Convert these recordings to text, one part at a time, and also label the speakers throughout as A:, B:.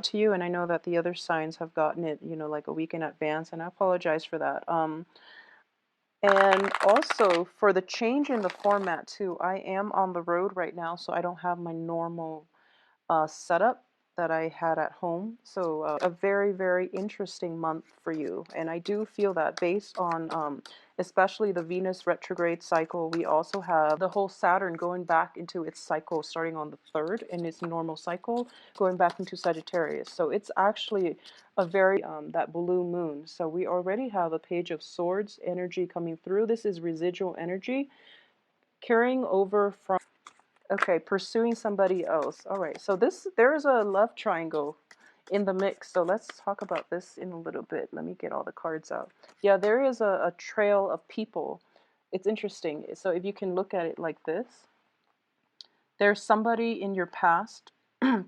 A: to you, and I know that the other signs have gotten it, like a week in advance, and I apologize for that. And also for the change in the format too, I am on the road right now, so I don't have my normal setup that I had at home. So a very, very interesting month for you. And I do feel that based on especially the Venus retrograde cycle, we also have the whole Saturn going back into its cycle starting on the 3rd in its normal cycle, going back into Sagittarius. So it's actually a very, that blue moon. So we already have a Page of Swords energy coming through. This is residual energy carrying over from. Okay, pursuing somebody else. All right, so there is a love triangle in the mix. So let's talk about this in a little bit. Let me get all the cards out. Yeah, there is a trail of people. It's interesting. So if you can look at it like this, there's somebody in your past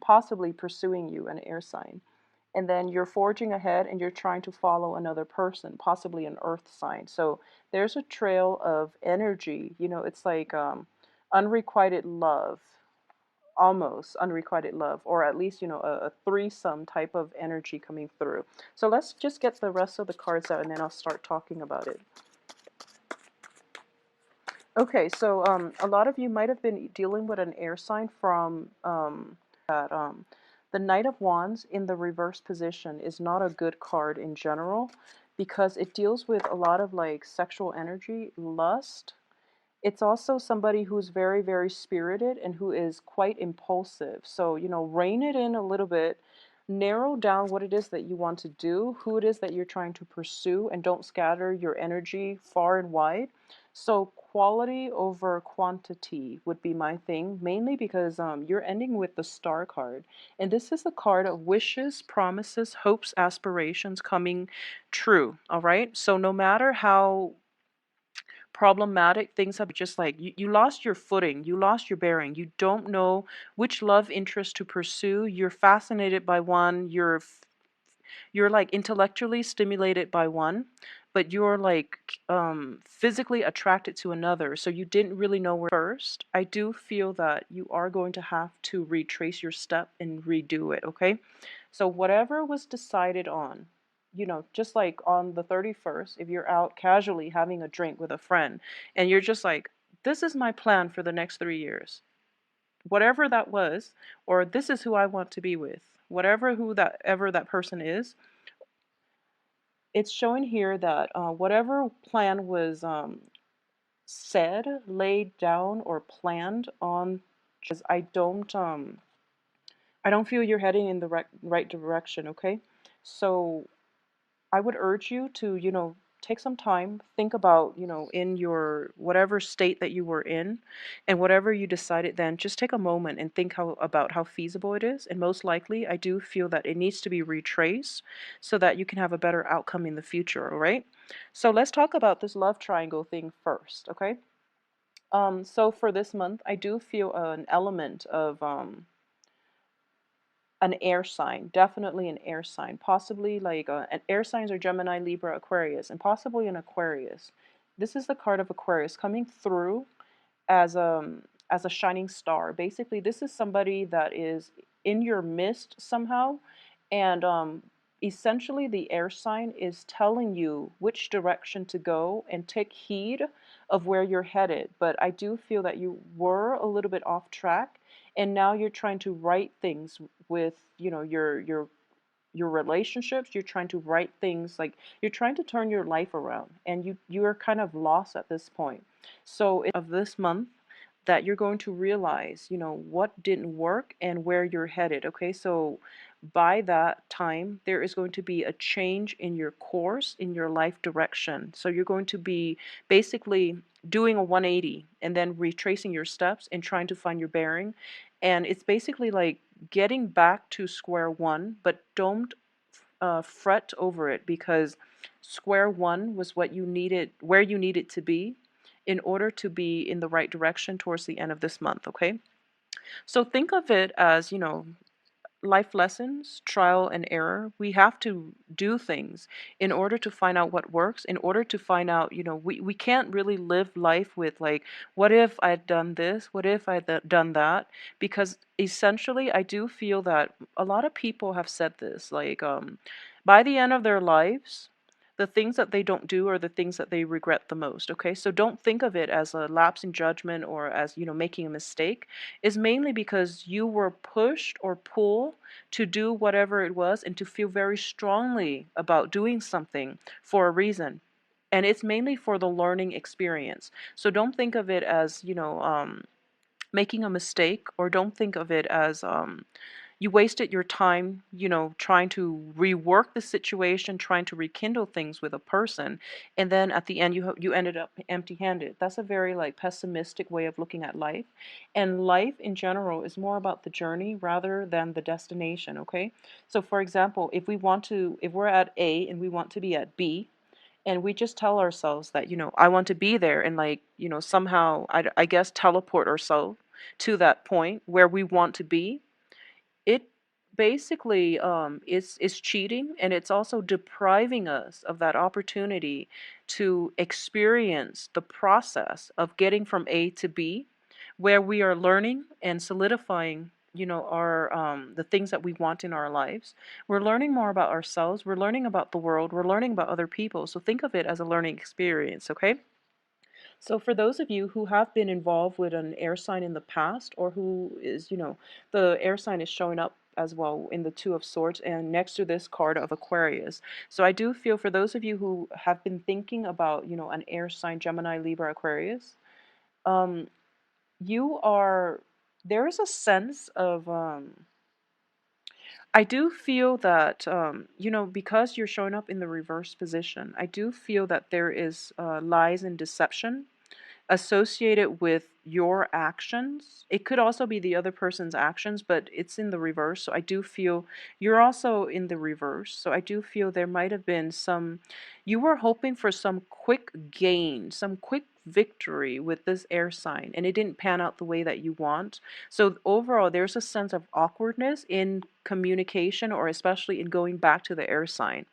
A: possibly pursuing you, an air sign. And then you're forging ahead and you're trying to follow another person, possibly an earth sign. So there's a trail of energy. It's like unrequited love, almost unrequited love, or at least, a threesome type of energy coming through. So let's just get the rest of the cards out and then I'll start talking about it. Okay, so a lot of you might have been dealing with an air sign from that the Knight of Wands in the reverse position is not a good card in general because it deals with a lot of like sexual energy, lust. It's also somebody who's very, very spirited and who is quite impulsive. So, rein it in a little bit, narrow down what it is that you want to do, who it is that you're trying to pursue, and don't scatter your energy far and wide. So, quality over quantity would be my thing, mainly because you're ending with the Star card. And this is the card of wishes, promises, hopes, aspirations coming true. All right. So, no matter how problematic things have, just like you lost your footing, you lost your bearing, you don't know which love interest to pursue, you're fascinated by one, you're like intellectually stimulated by one, but you're like physically attracted to another, so you didn't really know where first. I do feel that you are going to have to retrace your step and redo it. Okay, so whatever was decided on, just like on the 31st, if you're out casually having a drink with a friend and you're just like, this is my plan for the next 3 years, whatever that was, or this is who I want to be with, whatever who that ever that person is, it's showing here that whatever plan was said, laid down, or planned on, I don't feel you're heading in the right direction. Okay, so I would urge you to, take some time, think about, in your whatever state that you were in and whatever you decided then, just take a moment and think about how feasible it is. And most likely, I do feel that it needs to be retraced so that you can have a better outcome in the future, all right? So let's talk about this love triangle thing first, okay? So for this month, I do feel an element of an air sign, definitely an air sign, possibly like an air signs are Gemini, Libra, Aquarius, and possibly an Aquarius. This is the card of Aquarius coming through as a shining star. Basically, this is somebody that is in your midst somehow, and essentially the air sign is telling you which direction to go and take heed of where you're headed. But I do feel that you were a little bit off track, and now you're trying to right things with, your relationships. You're trying to right things, like you're trying to turn your life around, and you're kind of lost at this point. So of this month that you're going to realize, what didn't work and where you're headed. Okay, so by that time, there is going to be a change in your course, in your life direction. So you're going to be basically doing a 180 and then retracing your steps and trying to find your bearing. And it's basically like getting back to square one, but don't fret over it, because square one was what you needed, where you needed to be in order to be in the right direction towards the end of this month. Okay, so think of it as, life lessons, trial and error. We have to do things in order to find out what works, in order to find out, we can't really live life with like, what if I'd done this? What if I'd done that? Because essentially, I do feel that a lot of people have said this, like, by the end of their lives, the things that they don't do are the things that they regret the most. Okay, so don't think of it as a lapse in judgment or as, making a mistake. Is mainly because you were pushed or pulled to do whatever it was and to feel very strongly about doing something for a reason. And it's mainly for the learning experience. So don't think of it as, making a mistake, or don't think of it as you wasted your time, trying to rework the situation, trying to rekindle things with a person, and then at the end you ended up empty-handed. That's a very like pessimistic way of looking at life. And life in general is more about the journey rather than the destination, okay? So for example, if we're at A and we want to be at B, and we just tell ourselves that, I want to be there, and like, somehow I guess teleport ourselves to that point where we want to be. It basically is cheating, and it's also depriving us of that opportunity to experience the process of getting from A to B, where we are learning and solidifying, our the things that we want in our lives. We're learning more about ourselves, we're learning about the world, we're learning about other people. So think of it as a learning experience, okay? So for those of you who have been involved with an air sign in the past, or who is, the air sign is showing up as well in the Two of Swords and next to this card of Aquarius. So I do feel for those of you who have been thinking about, an air sign, Gemini, Libra, Aquarius, um, you are, there is a sense of, I do feel that, because you're showing up in the reverse position, I do feel that there is lies and deception associated with your actions. It could also be the other person's actions, but it's in the reverse. So I do feel you're also in the reverse. So I do feel there might have been you were hoping for some quick gain, some quick victory with this air sign, and it didn't pan out the way that you want. So overall, there's a sense of awkwardness in communication, or especially in going back to the air sign.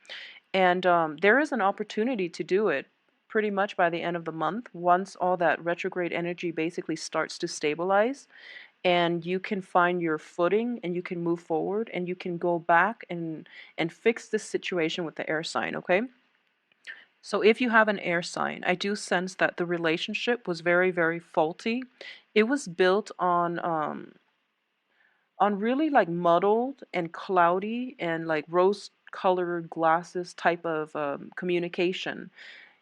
A: And there is an opportunity to do it pretty much by the end of the month, once all that retrograde energy basically starts to stabilize, and you can find your footing and you can move forward and you can go back and fix this situation with the air sign, okay? So if you have an air sign, I do sense that the relationship was very, very faulty. It was built on really like muddled and cloudy and like rose colored glasses type of communication.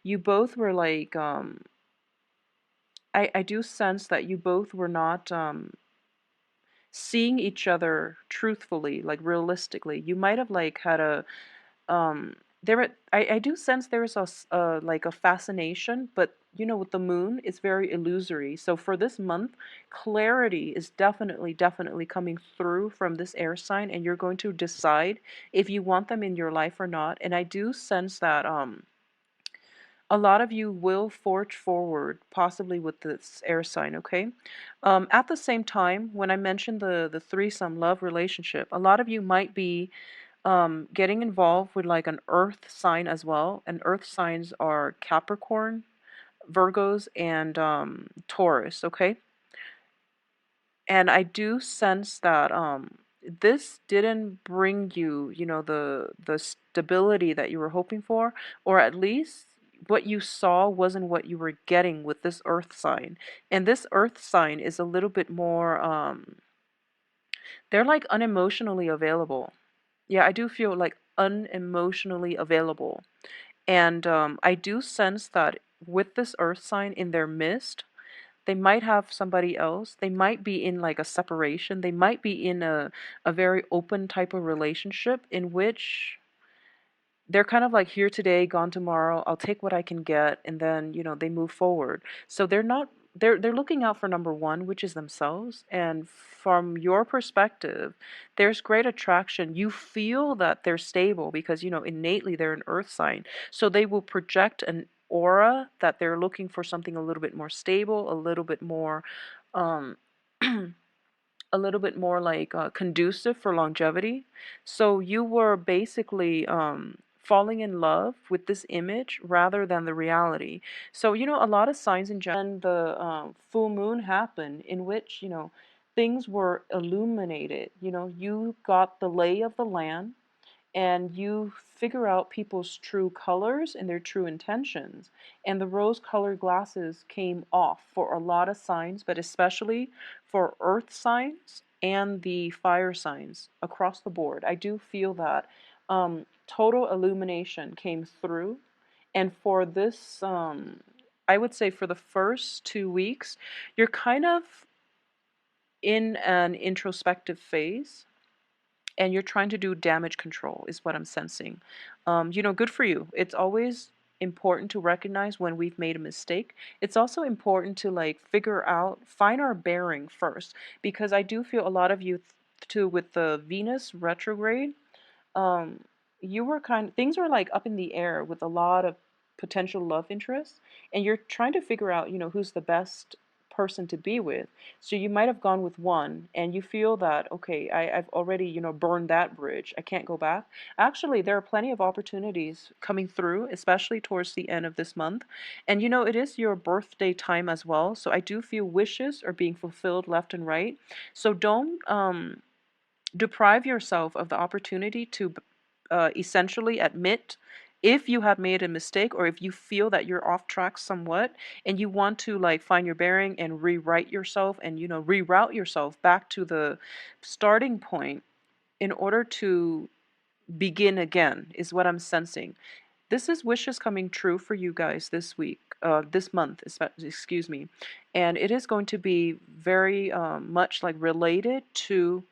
A: You both were like, I do sense that you both were not seeing each other truthfully, like realistically. You might have like had a I do sense there is like a fascination, but with the moon, it's very illusory. So for this month, clarity is definitely coming through from this air sign, and you're going to decide if you want them in your life or not. And I do sense that a lot of you will forge forward, possibly with this air sign, okay? At the same time, when I mentioned the threesome love relationship, a lot of you might be getting involved with like an earth sign as well. And earth signs are Capricorn, Virgos, and Taurus, okay? And I do sense that this didn't bring you, the stability that you were hoping for, or at least what you saw wasn't what you were getting with this earth sign. And this earth sign is a little bit more they're like unemotionally available. Yeah, I do feel like unemotionally available. And I do sense that with this earth sign in their midst, they might have somebody else. They might be in like a separation. They might be in a very open type of relationship in which they're kind of like here today, gone tomorrow. I'll take what I can get, and then they move forward. So they're not they're looking out for number one, which is themselves. And from your perspective, there's great attraction. You feel that they're stable because innately they're an earth sign. So they will project an aura that they're looking for something a little bit more stable, a little bit more um a little bit more like conducive for longevity. So you were basically falling in love with this image rather than the reality. So, a lot of signs in general, and the full moon happened, in which, things were illuminated. You got the lay of the land, and you figure out people's true colors and their true intentions. And the rose colored glasses came off for a lot of signs, but especially for earth signs and the fire signs across the board. I do feel that total illumination came through. And for this, I would say for the first 2 weeks, you're kind of in an introspective phase, and you're trying to do damage control, is what I'm sensing. Good for you. It's always important to recognize when we've made a mistake. It's also important to like figure out, find our bearing first, because I do feel a lot of you too with the Venus retrograde, um, you were things were like up in the air with a lot of potential love interests, and you're trying to figure out, who's the best person to be with. So you might have gone with one, and you feel that, okay, I've already, burned that bridge. I can't go back. Actually, there are plenty of opportunities coming through, especially towards the end of this month. And it is your birthday time as well. So I do feel wishes are being fulfilled left and right. So don't deprive yourself of the opportunity to essentially admit if you have made a mistake, or if you feel that you're off track somewhat, and you want to like find your bearing and rewrite yourself, and reroute yourself back to the starting point in order to begin again, is what I'm sensing. This is wishes coming true for you guys this week, this month, excuse me. And it is going to be very much like related to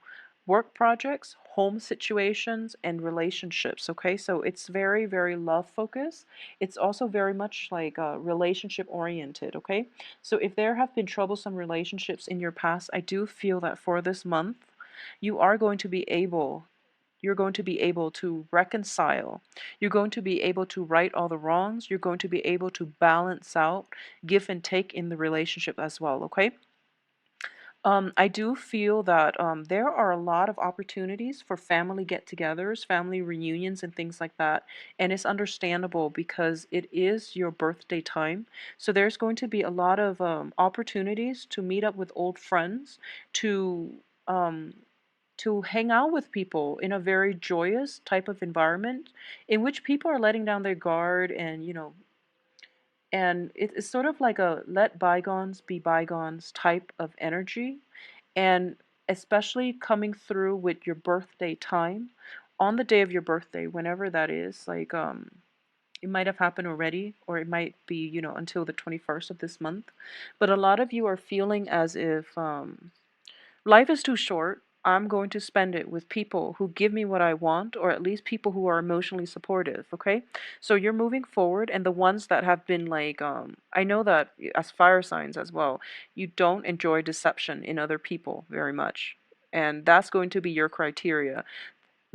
A: work projects, home situations, and relationships. Okay, so it's very, very love focused. It's also very much like relationship oriented. Okay, so if there have been troublesome relationships in your past, I do feel that for this month, you are going to be able you're going to be able to reconcile. You're going to be able to right all the wrongs. You're going to be able to balance out, give and take in the relationship as well, okay? I do feel that there are a lot of opportunities for family get togethers, family reunions, and things like that. And it's understandable because it is your birthday time. So there's going to be a lot of opportunities to meet up with old friends, to um, to hang out with people in a very joyous type of environment in which people are letting down their guard, and it's sort of like a let bygones be bygones type of energy. And especially coming through with your birthday time, on the day of your birthday, whenever that is, like it might have happened already, or it might be, until the 21st of this month. But a lot of you are feeling as if life is too short. I'm going to spend it with people who give me what I want, or at least people who are emotionally supportive, okay? So you're moving forward, and the ones that have been like, I know that as fire signs as well, you don't enjoy deception in other people very much. And that's going to be your criteria.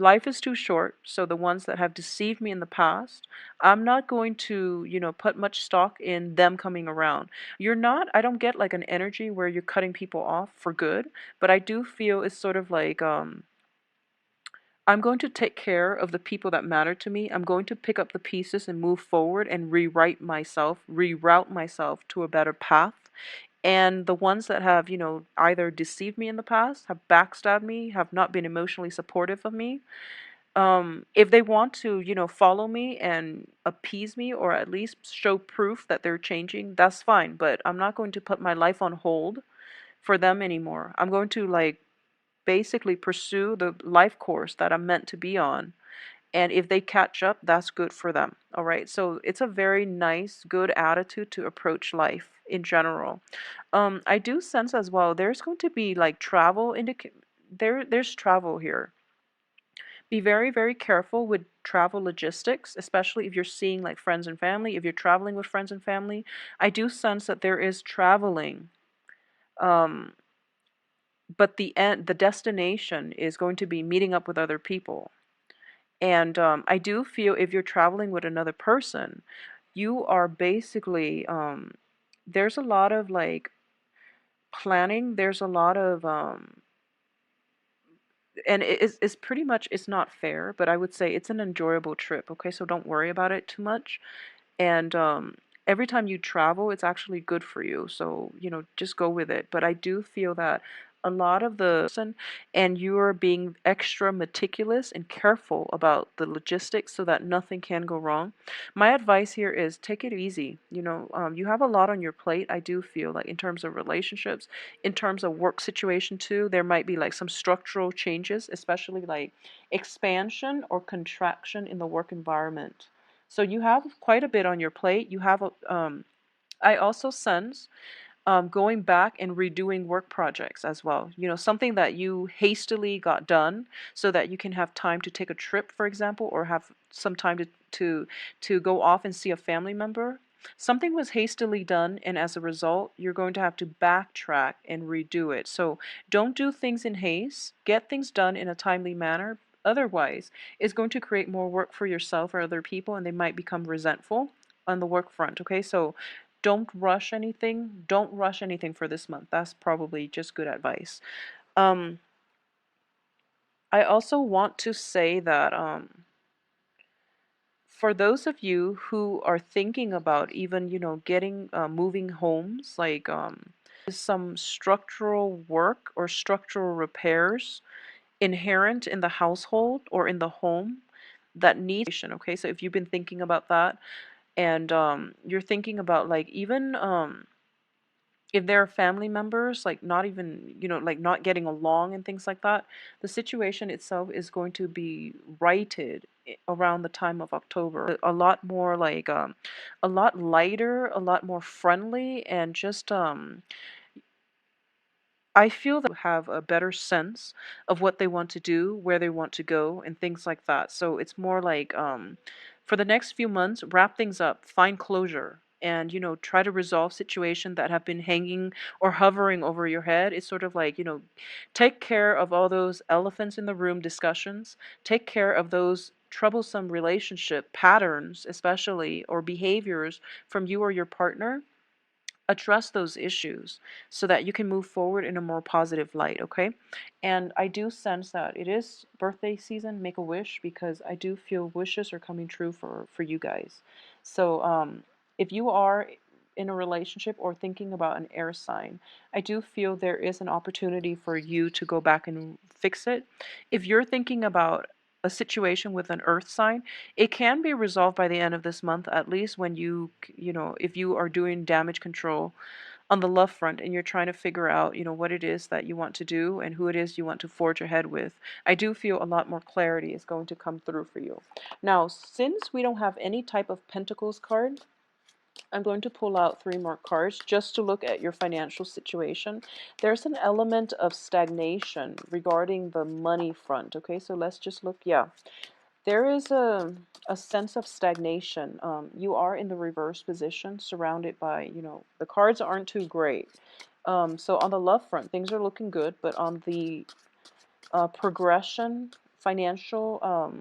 A: Life is too short, so the ones that have deceived me in the past, I'm not going to, put much stock in them coming around. I don't get like an energy where you're cutting people off for good, but I do feel it's sort of like, I'm going to take care of the people that matter to me. I'm going to pick up the pieces and move forward and rewrite myself, reroute myself to a better path. And the ones that have, either deceived me in the past, have backstabbed me, have not been emotionally supportive of me, if they want to, follow me and appease me, or at least show proof that they're changing, that's fine. But I'm not going to put my life on hold for them anymore. I'm going to like basically pursue the life course that I'm meant to be on. And if they catch up, that's good for them. All right. So it's a very nice, good attitude to approach life in general. I do sense as well there's going to be like there's travel here. Be very, very careful with travel logistics, especially if you're seeing like friends and family. If you're traveling with friends and family, I do sense that there is traveling, um, but the destination is going to be meeting up with other people. And I do feel if you're traveling with another person, you are basically there's a lot of like planning. There's a lot of and it's pretty much, it's not fair, but I would say it's an enjoyable trip. Okay, so don't worry about it too much. And every time you travel, it's actually good for you. So, just go with it. But I do feel that a lot of and you are being extra meticulous and careful about the logistics so that nothing can go wrong. My advice here is take it easy. You have a lot on your plate. I do feel like in terms of relationships, in terms of work situation too, there might be like some structural changes, especially like expansion or contraction in the work environment. So you have quite a bit on your plate. I also sense going back and redoing work projects as well. Something that you hastily got done so that you can have time to take a trip, for example, or have some time to go off and see a family member. Something was hastily done, and as a result, you're going to have to backtrack and redo it. So don't do things in haste. Get things done in a timely manner. Otherwise, it's going to create more work for yourself or other people, and they might become resentful on the work front. Okay, so don't rush anything. Don't rush anything for this month. That's probably just good advice. Um, I also want to say that for those of you who are thinking about even, getting moving homes, like some structural work or structural repairs inherent in the household or in the home that need. Okay, so if you've been thinking about that, and you're thinking about like even if there are family members like not even, like not getting along and things like that, the situation itself is going to be righted around the time of October. A lot more like a lot lighter, a lot more friendly, and just I feel that have a better sense of what they want to do, where they want to go, and things like that. So it's more like for the next few months, wrap things up, find closure, and try to resolve situations that have been hanging or hovering over your head. It's sort of like take care of all those elephants in the room discussions. Take care of those troublesome relationship patterns, especially or behaviors from you or your partner. Address those issues so that you can move forward in a more positive light, okay? And I do sense that it is birthday season, make a wish, because I do feel wishes are coming true for you guys. So if you are in a relationship or thinking about an air sign, I do feel there is an opportunity for you to go back and fix it. If you're thinking about a situation with an earth sign, it can be resolved by the end of this month, at least when if you are doing damage control on the love front and you're trying to figure out, what it is that you want to do and who it is you want to forge ahead with. I do feel a lot more clarity is going to come through for you. Now, since we don't have any type of Pentacles card, I'm going to pull out 3 more cards just to look at your financial situation. There's an element of stagnation regarding the money front. Okay, so let's just look. Yeah, there is a sense of stagnation. You are in the reverse position, surrounded by, the cards aren't too great. So on the love front, things are looking good, but on the progression, financial,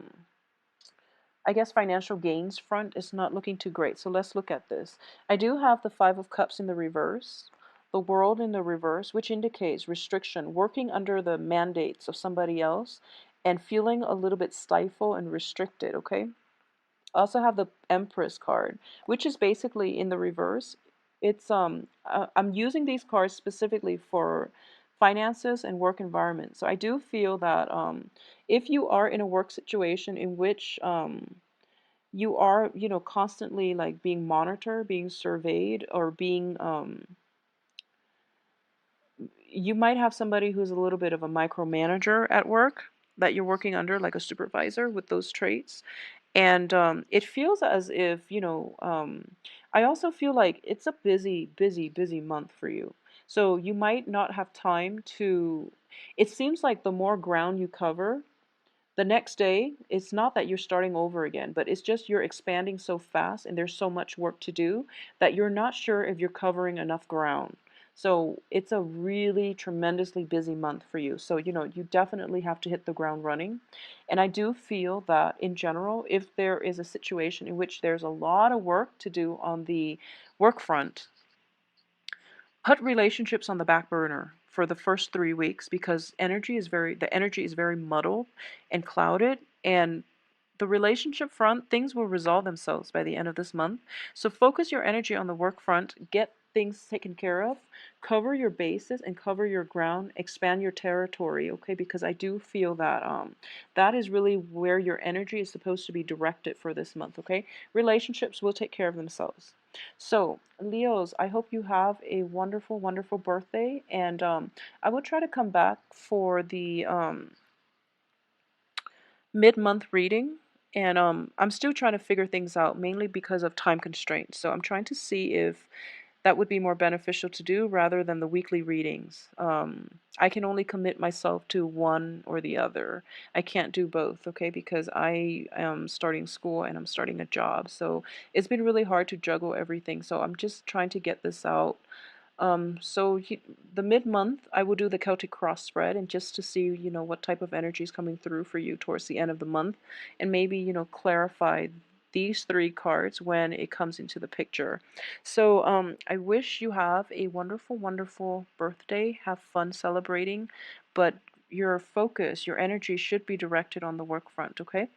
A: I guess financial gains front is not looking too great. So let's look at this. I do have the 5 of Cups in the reverse, the World in the reverse, which indicates restriction, working under the mandates of somebody else, and feeling a little bit stifled and restricted, okay? I also have the Empress card, which is basically in the reverse. It's I'm using these cards specifically for finances and work environment. So I do feel that if you are in a work situation in which you are, constantly like being monitored, being surveyed, or being you might have somebody who's a little bit of a micromanager at work that you're working under, like a supervisor with those traits. And it feels as if, I also feel like it's a busy, busy, busy month for you. So you might not have time to, it seems like the more ground you cover, the next day, it's not that you're starting over again, but it's just you're expanding so fast and there's so much work to do that you're not sure if you're covering enough ground. So it's a really tremendously busy month for you. So, you definitely have to hit the ground running. And I do feel that in general, if there is a situation in which there's a lot of work to do on the work front, put relationships on the back burner for the first 3 weeks because the energy is very muddled and clouded, and the relationship front, things will resolve themselves by the end of this month. So focus your energy on the work front, get things taken care of, cover your bases and cover your ground, expand your territory, okay? Because I do feel that that is really where your energy is supposed to be directed for this month, okay? Relationships will take care of themselves. So, Leos, I hope you have a wonderful, wonderful birthday, and I will try to come back for the mid-month reading, and I'm still trying to figure things out, mainly because of time constraints. So I'm trying to see if that would be more beneficial to do rather than the weekly readings. I can only commit myself to one or the other. I can't do both, okay, because I am starting school and I'm starting a job. So it's been really hard to juggle everything. So I'm just trying to get this out. The mid-month, I will do the Celtic cross spread, and just to see, what type of energy is coming through for you towards the end of the month, and maybe, clarify these three cards when it comes into the picture. So, I wish you have a wonderful, wonderful birthday. Have fun celebrating, but your focus, your energy should be directed on the work front, okay?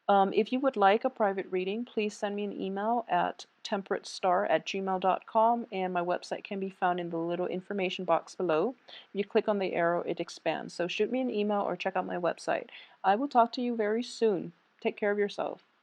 A: If you would like a private reading, please send me an email at temperatestar@gmail.com, and my website can be found in the little information box below. If you click on the arrow, it expands. So shoot me an email or check out my website. I will talk to you very soon. Take care of yourself.